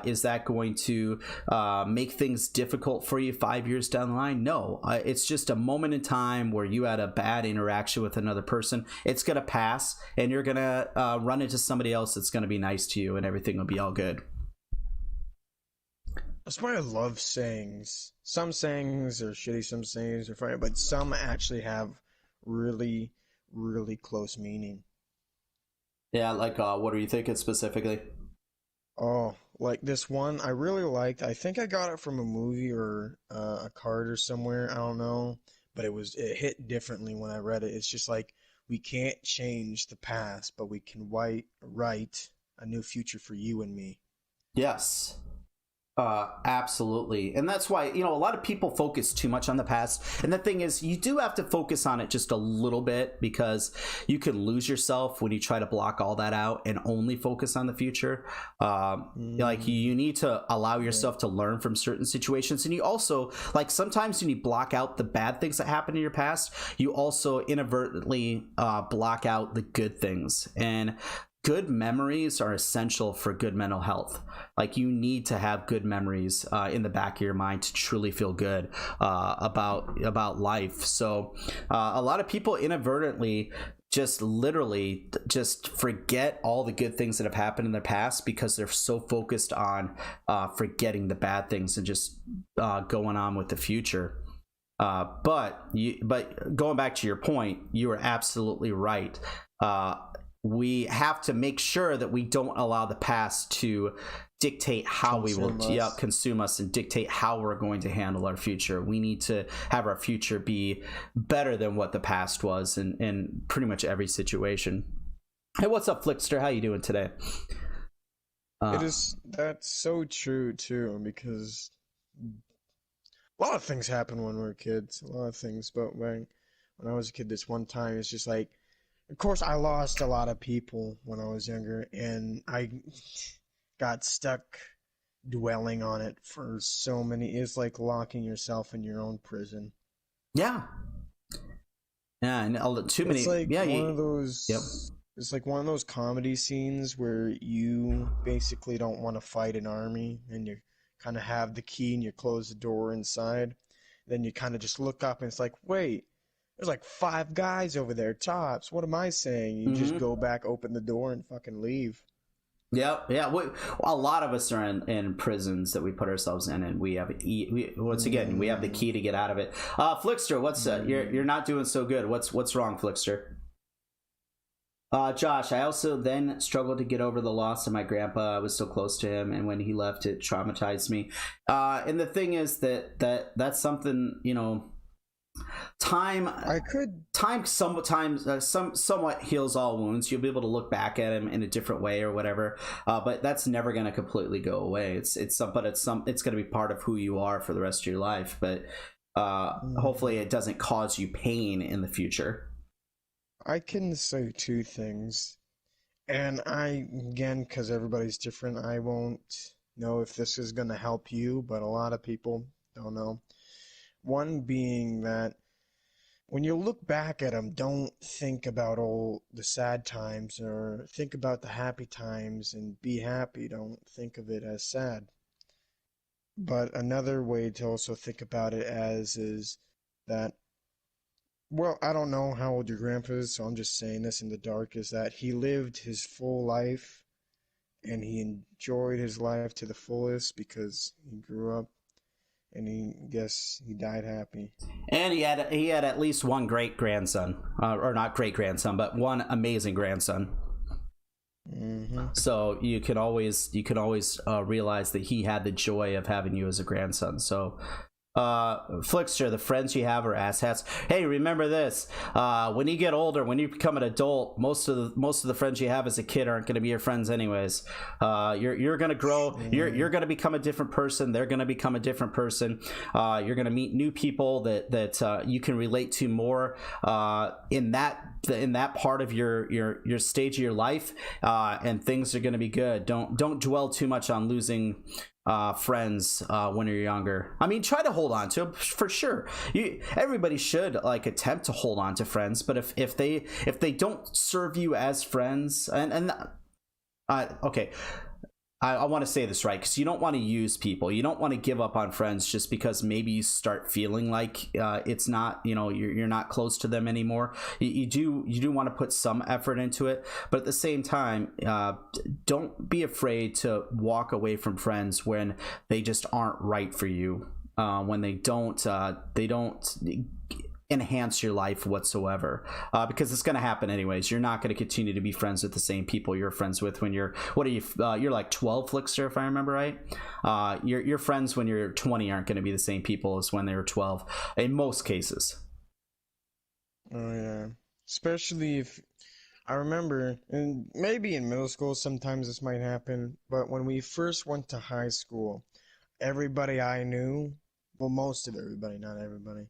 Is that going to make things difficult for you 5 years down the line? No, it's just a moment in time where you had a bad interaction with another person. It's going to pass, and you're going to run into somebody else that's going to be nice to you, and everything will be all good. That's why I love sayings. Some sayings are shitty, some sayings are funny, but some actually have really, really close meaning. Yeah, like what are you thinking specifically? Oh, like this one I really liked. I think I got it from a movie or a card or somewhere. I don't know, but it hit differently when I read it. It's just like, we can't change the past, but we can write a new future for you and me. Yes. Absolutely. And that's why, a lot of people focus too much on the past. And the thing is, you do have to focus on it just a little bit, because you can lose yourself when you try to block all that out and only focus on the future. Like, you need to allow yourself to learn from certain situations. And you also, like, sometimes when you block out the bad things that happened in your past, you also inadvertently block out the good things. And good memories are essential for good mental health. Like, you need to have good memories in the back of your mind to truly feel good about life. So a lot of people inadvertently just literally just forget all the good things that have happened in their past, because they're so focused on forgetting the bad things and just going on with the future. But going back to your point, you are absolutely right. We have to make sure that we don't allow the past to dictate how we will consume us and dictate how we're going to handle our future. We need to have our future be better than what the past was in pretty much every situation. Hey, what's up, Flickster? How you doing today? That's so true too, because a lot of things happen when we're kids. A lot of things, but when I was a kid, this one time, it's just like, of course, I lost a lot of people when I was younger, and I got stuck dwelling on it for so many. It's like locking yourself in your own prison. Yeah. Yeah, and too many. It's like one of those. Yep. It's like one of those comedy scenes where you basically don't want to fight an army, and you kind of have the key and you close the door inside. Then you kind of just look up and it's like, wait, there's like 5 guys over there, tops. What am I saying? You just go back, open the door, and fucking leave. Yep, yeah. A lot of us are in prisons that we put ourselves in, and we have once again we have the key to get out of it. Flickster, what's you're not doing so good. What's wrong, Flickster? Josh, I also then struggled to get over the loss of my grandpa. I was so close to him, and when he left, it traumatized me. And the thing is that's something, you know. Time somewhat heals all wounds. You'll be able to look back at him in a different way or whatever, but that's never going to completely go away. It's going to be part of who you are for the rest of your life, but hopefully it doesn't cause you pain in the future. I can say 2 things, and again, because everybody's different, I won't know if this is going to help you, but a lot of people don't know. One being that when you look back at them, don't think about all the sad times, or think about the happy times and be happy. Don't think of it as sad. But another way to also think about it as is that, well, I don't know how old your grandpa is, so I'm just saying this in the dark, is that he lived his full life and he enjoyed his life to the fullest because he grew up. And he died happy. And he had at least one great grandson, or not great grandson, but one amazing grandson. Mm-hmm. So you can always realize that he had the joy of having you as a grandson. So Flickster, the friends you have are asshats. Hey, remember this: when you get older, when you become an adult, most of the friends you have as a kid aren't going to be your friends anyways. You're going to grow. You're going to become a different person. They're going to become a different person. You're going to meet new people that you can relate to more in that part of your stage of your life, and things are going to be good. Don't dwell too much on losing friends when you're younger. I mean, try to hold on to them for sure. Everybody should like attempt to hold on to friends, but if they don't serve you as friends, and okay, I want to say this right, because you don't want to use people. You don't want to give up on friends just because maybe you start feeling like it's not, you're not close to them anymore. You do want to put some effort into it, but at the same time, don't be afraid to walk away from friends when they just aren't right for you. When they don't enhance your life whatsoever, because it's going to happen anyways. You're not going to continue to be friends with the same people you're friends with when you're like 12, Flickster, if I remember right. Your friends when you're 20 aren't going to be the same people as when they were 12 in most cases. Oh yeah, especially if I remember, and maybe in middle school sometimes this might happen, but when we first went to high school, everybody I knew, well, most of everybody, not everybody,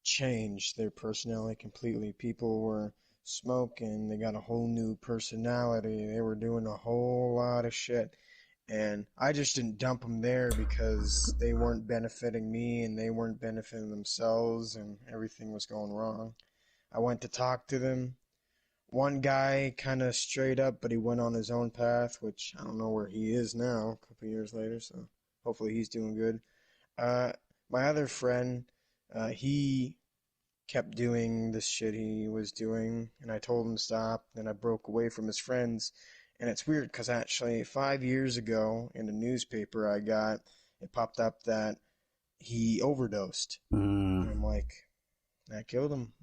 changed their personality completely. People were smoking, they got a whole new personality, they were doing a whole lot of shit, and I just didn't dump them there because they weren't benefiting me and they weren't benefiting themselves and everything was going wrong. I went to talk to them. One guy kind of straight up, but he went on his own path, which I don't know where he is now, a couple years later, so hopefully he's doing good. My other friend, he kept doing this shit he was doing, and I told him to stop. Then I broke away from his friends, and it's weird because actually 5 years ago in the newspaper it popped up that he overdosed. And I'm like, I killed him.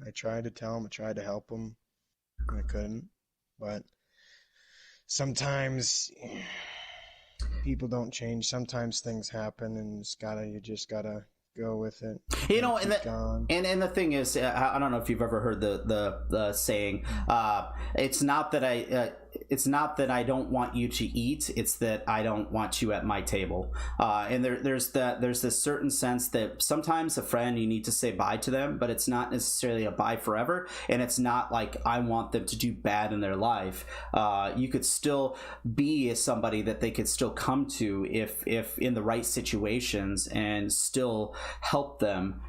I tried to tell him, I tried to help him, and I couldn't. But sometimes people don't change. Sometimes things happen, and you just gotta go with it. You know, and the thing is, I don't know if you've ever heard the saying, it's not that I don't want you to eat, it's that I don't want you at my table. And there's this certain sense that sometimes a friend, you need to say bye to them, but it's not necessarily a bye forever, and it's not like I want them to do bad in their life. You could still be somebody that they could still come to if in the right situations, and still help them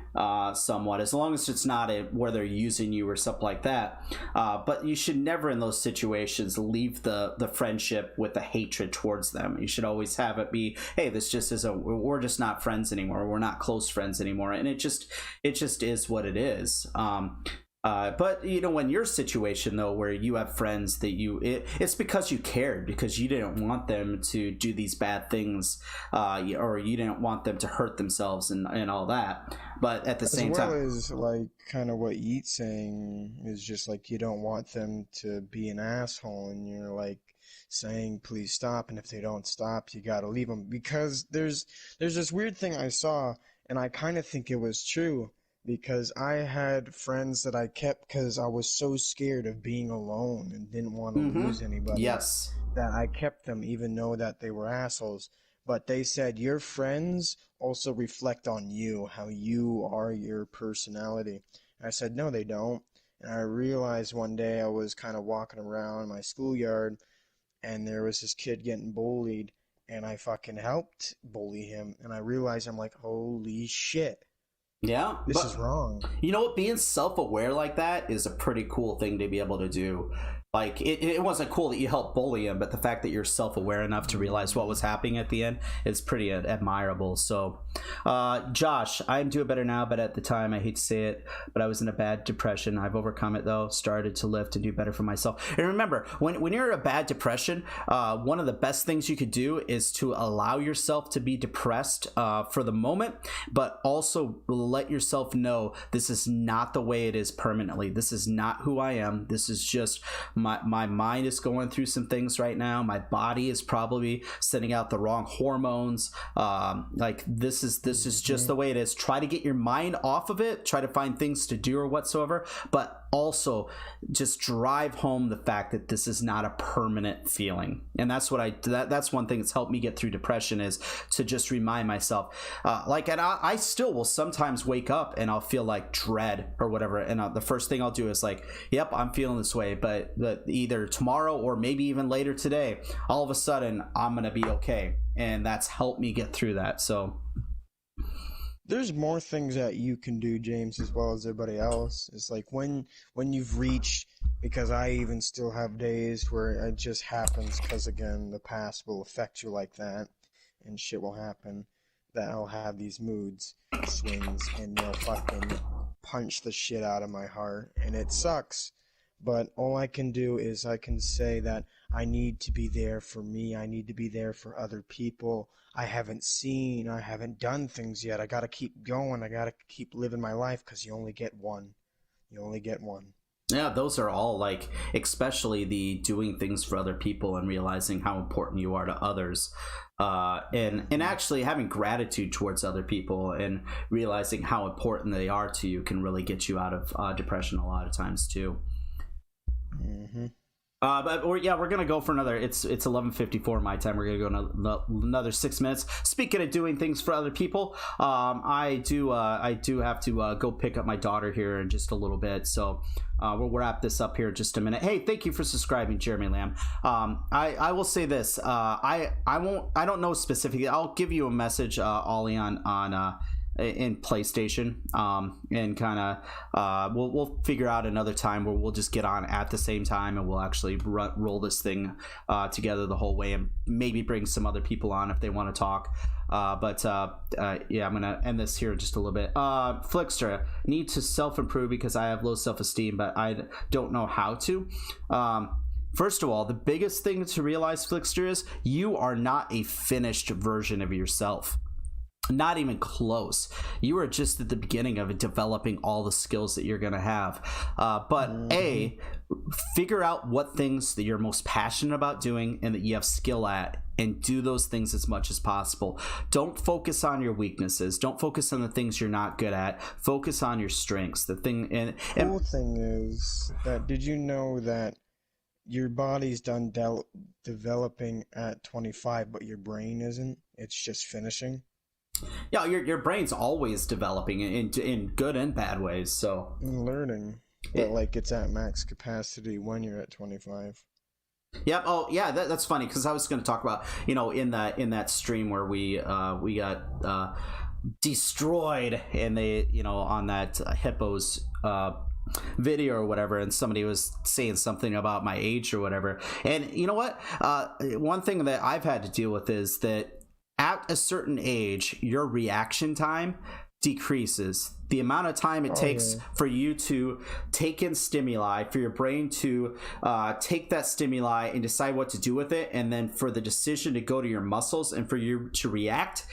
somewhat, as long as it's not where they're using you or something like that. But you should never in those situations leave the friendship with the hatred towards them. You should always have it be, hey, this just we're just not friends anymore, we're not close friends anymore, and it just is what it is. But you know, in your situation though, where you have friends that it's because you cared, because you didn't want them to do these bad things, or you didn't want them to hurt themselves and all that. But at the same time, as well as like kind of what Yeet's saying is just like, you don't want them to be an asshole, and you're like saying please stop, and if they don't stop, you gotta leave them. Because there's this weird thing I saw, and I kind of think it was true. Because I had friends that I kept because I was so scared of being alone and didn't want to lose anybody. Yes. That I kept them even though that they were assholes. But they said your friends also reflect on you, how you are, your personality. I said, no, they don't. And I realized one day I was kind of walking around my schoolyard, and there was this kid getting bullied, and I fucking helped bully him. And I realized, I'm like, holy shit. Yeah, this is wrong. You know what? Being self-aware like that is a pretty cool thing to be able to do. Like, it wasn't cool that you helped bully him, but the fact that you're self-aware enough to realize what was happening at the end is pretty admirable. So, Josh, I'm doing better now, but at the time, I hate to say it, but I was in a bad depression. I've overcome it, though, started to lift and do better for myself. And remember, when you're in a bad depression, one of the best things you could do is to allow yourself to be depressed for the moment, but also let yourself know this is not the way it is permanently. This is not who I am. This is just my mind is going through some things right now. My body is probably sending out the wrong hormones. Like this is just the way it is. Try to get your mind off of it. Try to find things to do or whatsoever, but also just drive home the fact that this is not a permanent feeling. And that's what that's one thing that's helped me get through depression, is to just remind myself, and I still will sometimes wake up and I'll feel like dread or whatever, and the first thing I'll do is like, yep, I'm feeling this way, but either tomorrow or maybe even later today, all of a sudden I'm gonna be okay. And that's helped me get through that. So there's more things that you can do, James, as well as everybody else. It's like when you've reached, because I even still have days where it just happens, because again, the past will affect you like that, and shit will happen, that I'll have these moods swings, and they'll fucking punch the shit out of my heart, and it sucks. But all I can do is I can say that I need to be there for me. I need to be there for other people. I haven't done things yet. I got to keep going. I got to keep living my life, because you only get one. You only get one. Yeah, those are all, like, especially the doing things for other people and realizing how important you are to others, and actually having gratitude towards other people and realizing how important they are to you can really get you out of depression a lot of times too. Mm-hmm. But we're gonna go for another. It's 11:54 my time. We're gonna go another 6 minutes. Speaking of doing things for other people, I do have to go pick up my daughter here in just a little bit. So we'll wrap this up here in just a minute. Hey, thank you for subscribing, Jeremy Lamb. I will say this. I don't know specifically. I'll give you a message, Ollie, on in PlayStation, and kind of we'll figure out another time where we'll just get on at the same time, and we'll actually roll this thing together the whole way, and maybe bring some other people on if they want to talk. Yeah, I'm gonna end this here in just a little bit. Flickster, need to self-improve because I have low self-esteem, but I don't know how to. First of all, the biggest thing to realize, Flickster, is you are not a finished version of yourself. Not even close. You are just at the beginning of developing all the skills that you're going to have. But A, figure out what things that you're most passionate about doing and that you have skill at, and do those things as much as possible. Don't focus on your weaknesses. Don't focus on the things you're not good at. Focus on your strengths. The thing and Cool thing is that, did you know that your body's done developing at 25, but your brain isn't? It's just finishing. yeah, your brain's always developing in good and bad ways. So Learning, but like it's at max capacity when you're at 25. yep. Oh, yeah. That's funny because I was going to talk about, in that stream where we got destroyed, and they, on that hippos video or whatever, and somebody was saying something about my age or whatever. And you know what? One thing that I've had to deal with is that at a certain age, your reaction time decreases. The amount of time it takes for you to take in stimuli, for your brain to take that stimuli and decide what to do with it, and then for the decision to go to your muscles and for you to react,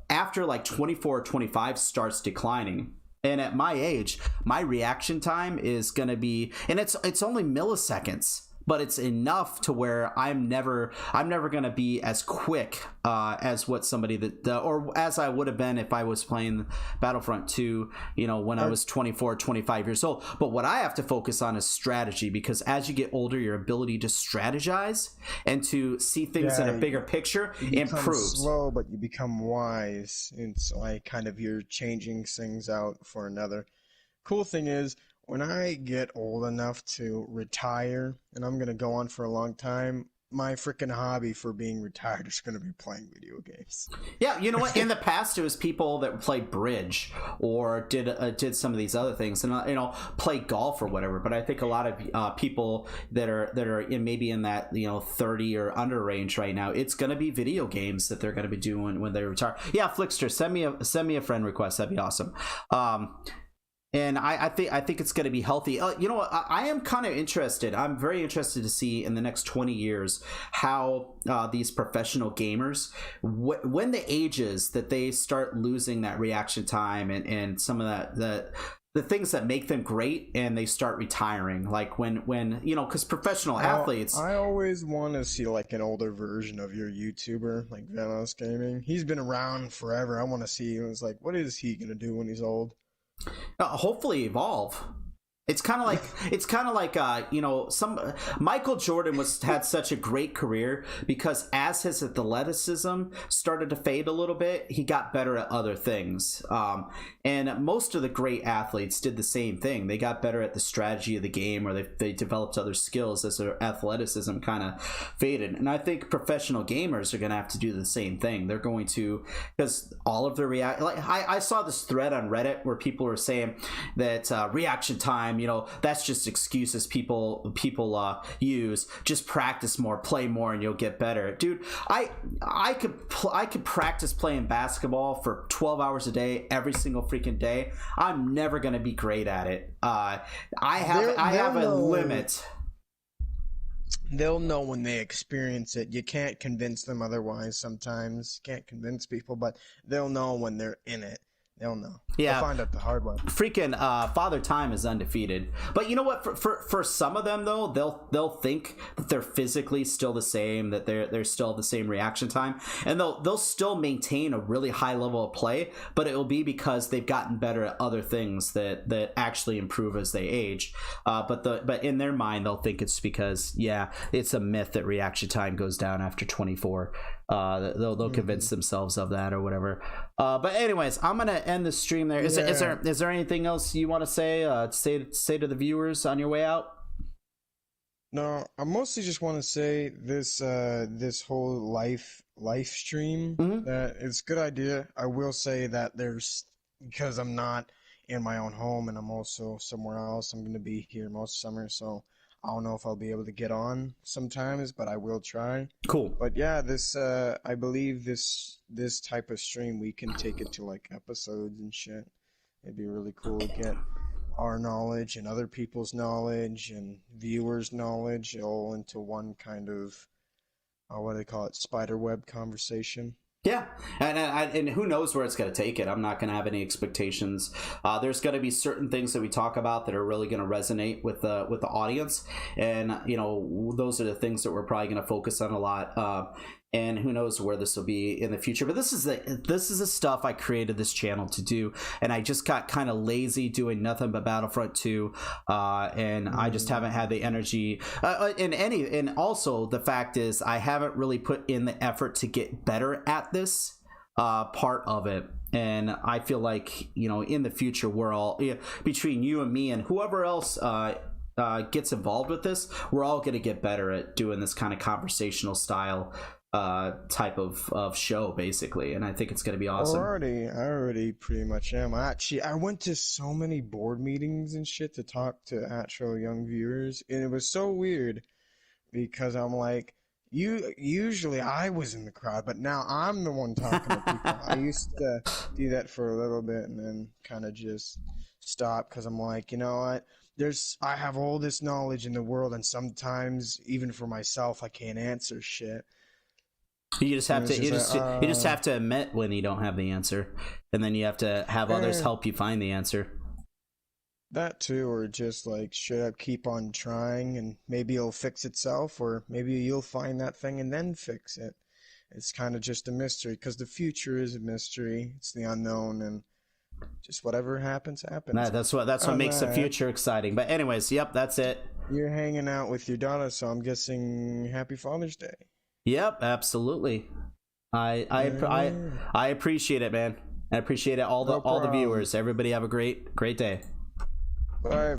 after like 24 or 25 starts declining. And at my age, my reaction time is going to be, and it's only milliseconds, but it's enough to where I'm never going to be as quick as what somebody or as I would have been if I was playing Battlefront 2, when I was 24, 25 years old. But what I have to focus on is strategy, because as you get older, your ability to strategize and to see things in a bigger picture improves. Slow, but you become wise. It's like kind of you're changing things out for another. Cool thing is, when I get old enough to retire, and I'm going to go on for a long time, my freaking hobby for being retired is going to be playing video games. Yeah, you know what? In the past, it was people that played bridge or did some of these other things, and play golf or whatever. But I think a lot of people that are maybe in that 30 or under range right now, it's going to be video games that they're going to be doing when they retire. Yeah, Flickster, send me a friend request. That'd be awesome. And I think it's going to be healthy. I am kind of interested. I'm very interested to see in the next 20 years how these professional gamers, when the ages that they start losing that reaction time and some of that the things that make them great, and they start retiring, like when because professional athletes. I always want to see like an older version of your YouTuber, like Venos Gaming. He's been around forever. I want to see. It was like, what is he gonna do when he's old? Hopefully evolve. It's kind of like some Michael Jordan had such a great career because as his athleticism started to fade a little bit, he got better at other things. And most of the great athletes did the same thing. They got better at the strategy of the game, or they developed other skills as their athleticism kind of faded. And I think professional gamers are going to have to do the same thing. They're going to, because all of their I saw this thread on Reddit where people were saying that reaction time, that's just excuses people use. Just practice more, play more, and you'll get better. Dude, I could practice playing basketball for 12 hours a day every single freaking day. I'm never going to be great at it. I have a limit. They'll know when they experience it. You can't convince them otherwise sometimes. Can't convince people, but they'll know when they're in it. They'll know. Yeah, they'll find out the hard way. Freaking Father Time is undefeated. But you know what? For some of them though, they'll think that they're physically still the same, that they're still the same reaction time, and they'll still maintain a really high level of play. But it will be because they've gotten better at other things that actually improve as they age. But in their mind, they'll think it's because it's a myth that reaction time goes down after 24. They'll convince themselves of that or whatever. But anyways, I'm gonna end the stream there. Is there anything else you want to say to the viewers on your way out? No, I mostly just want to say this whole live stream, that it's a good idea. I will say that because I'm not in my own home and I'm also somewhere else. I'm going to be here most summer, so I don't know if I'll be able to get on sometimes, but I will try. Cool. But yeah, I believe this type of stream, we can take it to like episodes and shit. It'd be really cool to get our knowledge and other people's knowledge and viewers' knowledge all into one kind of, what do they call it, spider web conversation. Yeah, and who knows where it's going to take it. I'm not going to have any expectations. There's going to be certain things that we talk about that are really going to resonate with the audience, and those are the things that we're probably going to focus on a lot. And who knows where this will be in the future. But this is the stuff I created this channel to do, and I just got kind of lazy doing nothing but Battlefront 2, and I just haven't had the energy. And also the fact is I haven't really put in the effort to get better at this part of it. And I feel like in the future we're all between you and me and whoever else gets involved with this, we're all going to get better at doing this kind of conversational style type of show, basically, and I think it's going to be awesome. I already pretty much am. I went to so many board meetings and shit to talk to actual young viewers, and it was so weird because I'm like, usually I was in the crowd, but now I'm the one talking to people. I used to do that for a little bit and then kind of just stop because I'm like, you know what? I have all this knowledge in the world, and sometimes even for myself, I can't answer shit. You just have to you just have to admit when you don't have the answer, and then you have to have others help you find the answer. That too, or just like should I keep on trying and maybe it'll fix itself, or maybe you'll find that thing and then fix it. It's kind of just a mystery because the future is a mystery. It's the unknown, and just whatever happens. That's what makes the future exciting. But anyways, yep, that's it. You're hanging out with your daughter, so I'm guessing Happy Father's Day. Yep, absolutely. I appreciate it, man. I appreciate it. All the viewers. Everybody have a great day. Bye.